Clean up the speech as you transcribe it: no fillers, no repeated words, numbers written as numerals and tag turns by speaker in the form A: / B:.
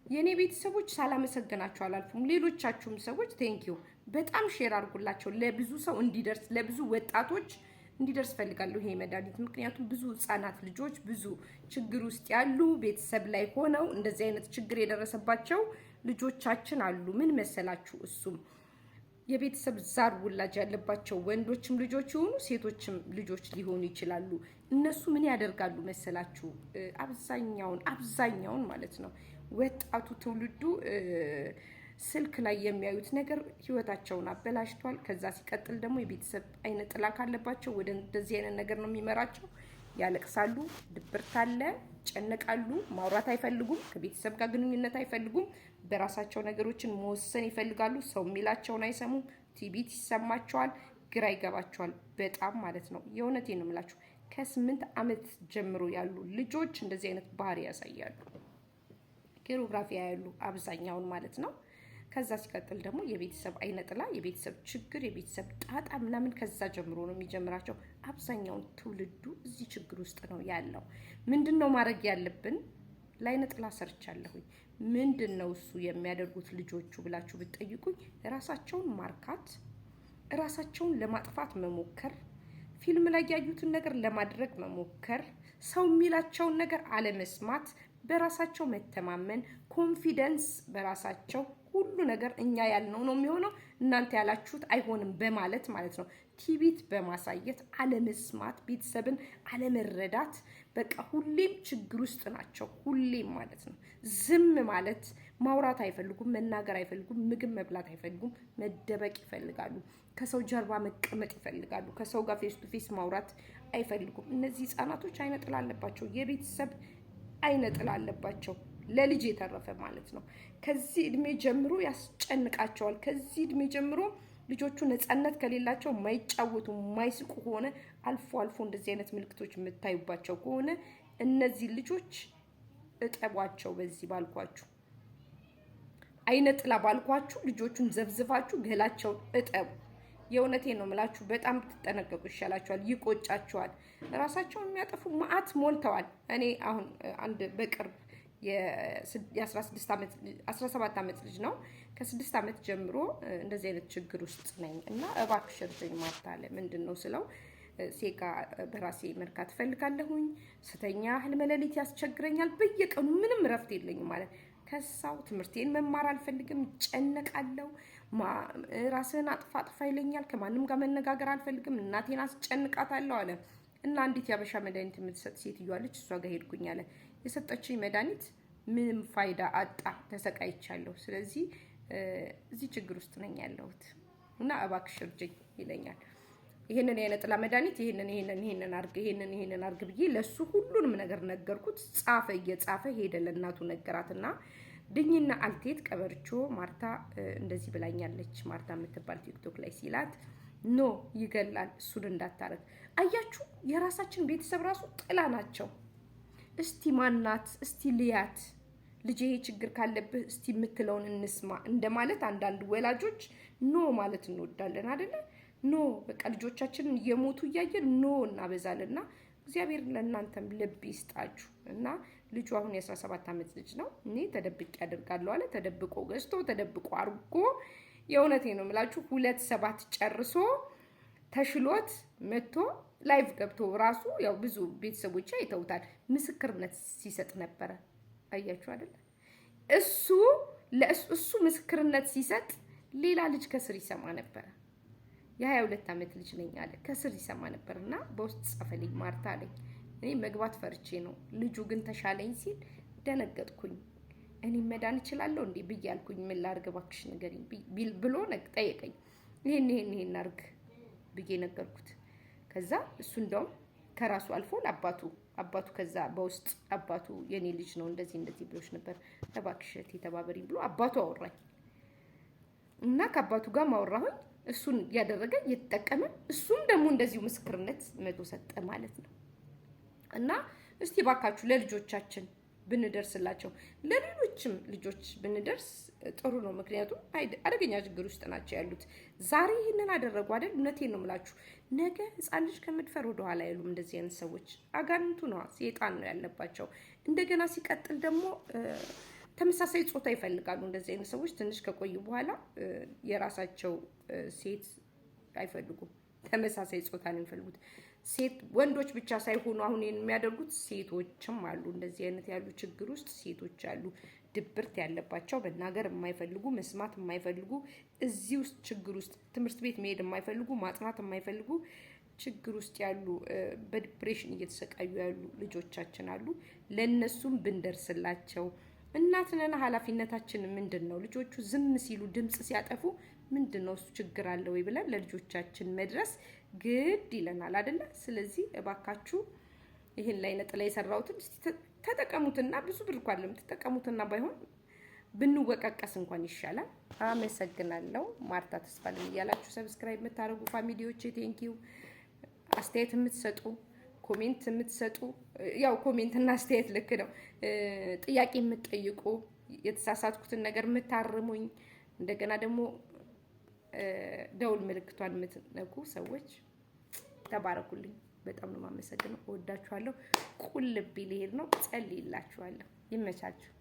A: የኔ ቤተሰቦች ሳላመሰግናቸው አላልፉም። ሌሎቻችሁም ሰዎች ቴንኪዩ በጣም ሼር አድርጉላቸው፣ ለብዙ ሰው እንዲደርስ፣ ለብዙ ወጣቶች እንዲደርስ ፈልጋለሁ ይሄ መድኃኒት። ምክንያቱም ብዙ ህፃናት ልጆች ብዙ ችግር ውስጥ ያሉ ቤተሰብ ላይ ሆነው እንደዚህ አይነት ችግር የደረሰባቸው ልጆቻችን አሉ። ምን መሰላችሁ? እሱም የቤተሰብ ዛር ውላጅ ያለባቸው ወንዶችም ልጆች ይሆኑ ሴቶችም ልጆች ሊሆኑ ይችላሉ። እነሱ ምን ያደርጋሉ መሰላችሁ? አብዛኛውን ማለት ነው ወጣቱ ትውልዱ ስልክ ላይ የሚያዩት ነገር ህይወታቸውን አበላሽቷል። ከዛ ሲቀጥል ደግሞ የቤተሰብ አይነ ጥላ ካለባቸው ወደ እንደዚህ አይነት ነገር ነው የሚመራቸው። ያለቅሳሉ፣ ድብርት አለ፣ ይጨነቃሉ፣ ማውራት አይፈልጉም፣ ከቤተሰብ ጋር ግንኙነት አይፈልጉም። በራሳቸው ነገሮችን መወሰን ይፈልጋሉ። ሰው የሚላቸውን አይሰሙም። ቲቢት ይሰማቸዋል፣ ግራ ይገባቸዋል በጣም ማለት ነው። የእውነቴን ነው የምላችሁ። ከ8 ዓመት ጀምሮ ያሉ ልጆች እንደዚህ አይነት ባህሪ ያሳያሉ። ኬሮግራፊ ያሉ አብዛኛውን ማለት ነው። ከዛ ሲቀጥል ደግሞ የቤተሰብ አይነ ጥላ፣ የቤተሰብ ችግር፣ የቤተሰብ ጣጣ ምናምን ከዛ ጀምሮ ነው የሚጀምራቸው። አብዛኛውን ትውልዱ እዚህ ችግር ውስጥ ነው ያለው። ምንድነው ማድረግ ያለብን? ለአይነ ጥላ ሰርቻለሁኝ። ምንድነው እሱ የሚያደርጉት ልጆቹ ብላችሁ ብትጠይቁኝ፣ ራሳቸውን ማርካት፣ ራሳቸውን ለማጥፋት መሞከር፣ ፊልም ላይ ያዩትን ነገር ለማድረግ መሞከር፣ ሰው የሚላቸውን ነገር አለመስማት፣ በራሳቸው መተማመን፣ ኮንፊደንስ በራሳቸው ሁሉ ነገር እኛ ያልነው ነው የሚሆነው፣ እናንተ ያላችሁት አይሆንም በማለት ማለት ነው። ቲቢት በማሳየት አለመስማት፣ ቤተሰብን አለመረዳት፣ በቃ ሁሌም ችግር ውስጥ ናቸው። ሁሌም ማለት ነው። ዝም ማለት፣ ማውራት አይፈልጉም፣ መናገር አይፈልጉም፣ ምግብ መብላት አይፈልጉም፣ መደበቅ ይፈልጋሉ፣ ከሰው ጀርባ መቀመጥ ይፈልጋሉ፣ ከሰው ጋር ፌስ ቱ ፌስ ማውራት አይፈልጉም። እነዚህ ህፃናቶች አይነ ጥላ አለባቸው። የቤተሰብ አይነ ጥላ አለባቸው። ለልጅ የተረፈ ማለት ነው። ከዚህ እድሜ ጀምሮ ያስጨንቃቸዋል። ከዚህ እድሜ ጀምሮ ልጆቹ ነፃነት ከሌላቸው፣ ማይጫወቱ ማይስቁ ከሆነ፣ አልፎ አልፎ እንደዚህ አይነት ምልክቶች የምታዩባቸው ከሆነ እነዚህ ልጆች እጠቧቸው። በዚህ ባልኳችሁ አይነ ጥላ ባልኳችሁ ልጆቹን ዘብዝፋችሁ ገላቸውን እጠቡ። የእውነቴን ነው የምላችሁ። በጣም ብትጠነቀቁ ይሻላችኋል። ይቆጫችኋል። ራሳቸውን የሚያጠፉ መዓት ሞልተዋል። እኔ አሁን አንድ በቅርብ የ17 ዓመት ልጅ ነው። ከ6 ዓመት ጀምሮ እንደዚህ አይነት ችግር ውስጥ ነኝ እና እባክሽ እርዱኝ ማርታ አለ። ምንድን ነው ስለው ሴጋ በራሴ መርካት ፈልጋለሁኝ፣ ስተኛ ህልመ ሌሊት ያስቸግረኛል፣ በየቀኑ ምንም እረፍት የለኝም ማለት። ከሳው ትምህርቴን መማር አልፈልግም፣ ጨነቃለሁ፣ ራስህን አጥፋ ይለኛል፣ ከማንም ጋር መነጋገር አልፈልግም፣ እናቴን አስጨንቃታለሁ አለ። እና አንዲት ያበሻ መድኃኒት የምትሰጥ ሴትዮ አለች፣ እሷ ጋር ሄድኩኝ አለ። የሰጠችኝ መድኃኒት ምንም ፋይዳ አጣ፣ ተሰቃይቻለሁ። ስለዚህ እዚህ ችግር ውስጥ ነኝ ያለሁት እና እባክሽ እርጅኝ ይለኛል። ይሄንን የአይነ ጥላ መድኃኒት ይሄንን አርግ ብዬ ለሱ ሁሉንም ነገር ነገርኩት። ጻፈ፣ እየጻፈ ሄደ። ለእናቱ ነገራትና ድኝና አልቴት ቀበርቾ ማርታ እንደዚህ ብላኛለች፣ ማርታ የምትባል ቲክቶክ ላይ ሲላት ኖ ይገላል፣ እሱን እንዳታረግ። አያችሁ፣ የራሳችን ቤተሰብ ራሱ ጥላ ናቸው። እስቲ ማናት? እስቲ ልያት፣ ልጄ ችግር ካለብህ እስቲ የምትለውን እንስማ እንደማለት አንዳንድ ወላጆች ኖ ማለት እንወዳለን አይደለ? ኖ በቃ ልጆቻችንን እየሞቱ እያየን ኖ እናበዛልና እግዚአብሔር ለእናንተም ልብ ይስጣችሁ። እና ልጁ አሁን የ17 ዓመት ልጅ ነው። እኔ ተደብቄ አደርጋለሁ አለ። ተደብቆ ገዝቶ ተደብቆ አርጎ የእውነቴ ነው የምላችሁ 2/7 ጨርሶ ተሽሎት መጥቶ ላይቭ ገብቶ ራሱ ያው ብዙ ቤተሰቦች አይተውታል፣ ምስክርነት ሲሰጥ ነበረ። አያችሁ አይደል? እሱ ምስክርነት ሲሰጥ ሌላ ልጅ ከስር ይሰማ ነበረ። የ22 ዓመት ልጅ ነኝ አለ። ከስር ይሰማ ነበርና በውስጥ ጻፈልኝ፣ ማርታ አለኝ። እኔ መግባት ፈርቼ ነው። ልጁ ግን ተሻለኝ ሲል ደነገጥኩኝ። እኔ መዳን እችላለሁ እንዴ ብዬ አልኩኝ። ምን ላድርግ እባክሽ ንገሪኝ ብሎ ጠየቀኝ። ይሄን አድርግ ብዬ ነገርኩት። ከዛ እሱ እንደውም ከራሱ አልፎ ለአባቱ ከዛ በውስጥ አባቱ የኔ ልጅ ነው እንደዚህ ብሎሽ ነበር፣ እባክሽ ተባበሪኝ ብሎ አባቱ አወራኝ እና ከአባቱ ጋር ማወራሁኝ። እሱን ያደረገ እየተጠቀመ እሱም ደግሞ እንደዚሁ ምስክርነት መቶ ሰጠ ማለት ነው። እና እስቲ ባካችሁ ለልጆቻችን ብንደርስላቸው፣ ለሌሎችም ልጆች ብንደርስ ጥሩ ነው። ምክንያቱም አደገኛ ችግር ውስጥ ናቸው ያሉት። ዛሬ ይህንን አደረጉ አይደል? እውነቴን ነው የምላችሁ። ነገ ህፃን ልጅ ከመድፈር ወደኋላ አይሉም። እንደዚህ አይነት ሰዎች አጋንንቱ ነው፣ ሴጣን ነው ያለባቸው። እንደገና ሲቀጥል ደግሞ ተመሳሳይ ጾታ ይፈልጋሉ። እንደዚህ አይነት ሰዎች ትንሽ ከቆዩ በኋላ የራሳቸው ሴት አይፈልጉም፣ ተመሳሳይ ጾታ ነው የሚፈልጉት። ሴት ወንዶች ብቻ ሳይሆኑ አሁን የሚያደርጉት ሴቶችም አሉ። እንደዚህ አይነት ያሉ ችግር ውስጥ ሴቶች አሉ፣ ድብርት ያለባቸው፣ መናገር የማይፈልጉ፣ መስማት የማይፈልጉ፣ እዚህ ውስጥ ችግር ውስጥ ትምህርት ቤት መሄድ የማይፈልጉ፣ ማጥናት የማይፈልጉ ችግር ውስጥ ያሉ በዲፕሬሽን እየተሰቃዩ ያሉ ልጆቻችን አሉ። ለነሱም ብንደርስላቸው እናት ነን። ኃላፊነታችን ምንድን ነው? ልጆቹ ዝም ሲሉ ድምጽ ሲያጠፉ ምንድን ነው እሱ ችግር አለ ወይ ብለን ለልጆቻችን መድረስ ግድ ይለናል አይደለ? ስለዚህ እባካችሁ ይሄን ላይ ነጥላ የሰራሁትን እስቲ ተጠቀሙትና ብዙ ብር እንኳን ለምትጠቀሙትና ባይሆን ብንወቃቀስ እንኳን ይሻላል። አመሰግናለሁ። ማርታ ተስፋለም እያላችሁ ሰብስክራይብ የምታደርጉ ፋሚሊዎቼ ቴንኪው። አስተያየት የምትሰጡ ኮሜንት የምትሰጡ ያው ኮሜንት እና አስተያየት ልክ ነው። ጥያቄ የምትጠይቁ የተሳሳትኩትን ነገር የምታርሙኝ እንደገና ደግሞ ደውል ምልክቷን የምትነኩ ሰዎች ተባረኩልኝ። በጣም ነው የማመሰግነው። እወዳችኋለሁ። ቁልቢ ልሄድ ነው። ጸልይላችኋለሁ። ይመቻችሁ።